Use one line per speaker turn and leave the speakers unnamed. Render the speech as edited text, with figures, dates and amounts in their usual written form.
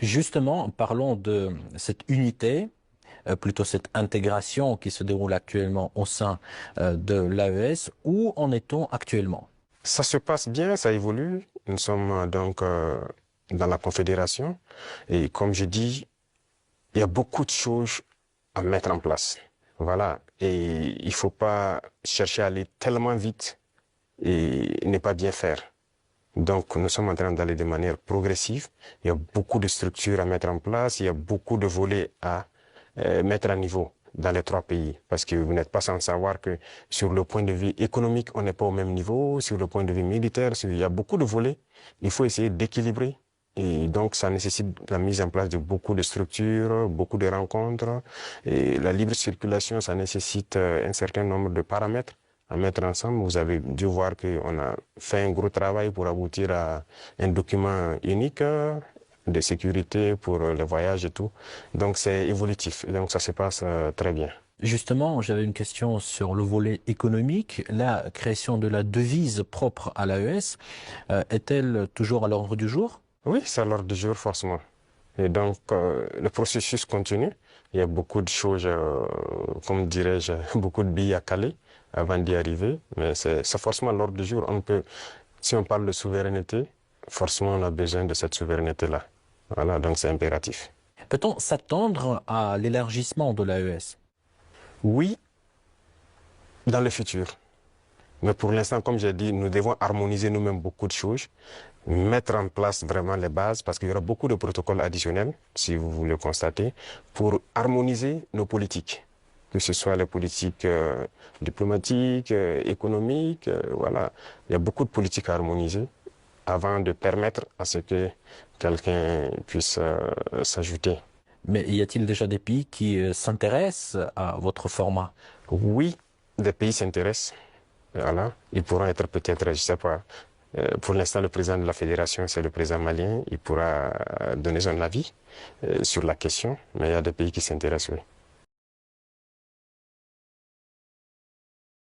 Justement, parlons de cette unité, plutôt cette intégration qui se déroule actuellement au sein de l'AES. Où en est-on actuellement?
Ça se passe bien, ça évolue. Nous sommes dans la Confédération et comme je dis, il y a beaucoup de choses à mettre en place. Voilà. Et il faut pas chercher à aller tellement vite et ne pas bien faire. Donc, nous sommes en train d'aller de manière progressive. Il y a beaucoup de structures à mettre en place. Il y a beaucoup de volets à mettre à niveau dans les trois pays. Parce que vous n'êtes pas sans savoir que sur le point de vue économique, on n'est pas au même niveau. Sur le point de vue militaire, il y a beaucoup de volets. Il faut essayer d'équilibrer. Et donc, ça nécessite la mise en place de beaucoup de structures, beaucoup de rencontres. Et la libre circulation, ça nécessite un certain nombre de paramètres à mettre ensemble. Vous avez dû voir qu'on a fait un gros travail pour aboutir à un document unique de sécurité pour les voyages et tout. Donc, c'est évolutif. Donc, ça se passe très bien.
Justement, j'avais une question sur le volet économique. La création de la devise propre à l'AES, est-elle toujours à l'ordre du jour?
Oui, c'est à l'ordre du jour, forcément. Et donc, le processus continue. Il y a beaucoup de choses, comme dirais-je, beaucoup de billes à caler avant d'y arriver. Mais c'est forcément à l'ordre du jour. Si on parle de souveraineté, forcément, on a besoin de cette souveraineté-là. Voilà, donc c'est impératif.
Peut-on s'attendre à l'élargissement de l'AES?
Oui, dans le futur. Mais pour l'instant, comme j'ai dit, nous devons harmoniser nous-mêmes beaucoup de choses, mettre en place vraiment les bases, parce qu'il y aura beaucoup de protocoles additionnels, si vous le constatez, pour harmoniser nos politiques, que ce soit les politiques diplomatiques, économiques, voilà. Il y a beaucoup de politiques à harmoniser avant de permettre à ce que quelqu'un puisse s'ajouter.
Mais y a-t-il déjà des pays qui s'intéressent à votre format?
Oui, des pays s'intéressent. Voilà. Ils pourront être peut-être, je sais pas, pour l'instant, le président de la fédération, c'est le président malien. Il pourra donner son avis sur la question, mais il y a des pays qui s'intéressent, oui.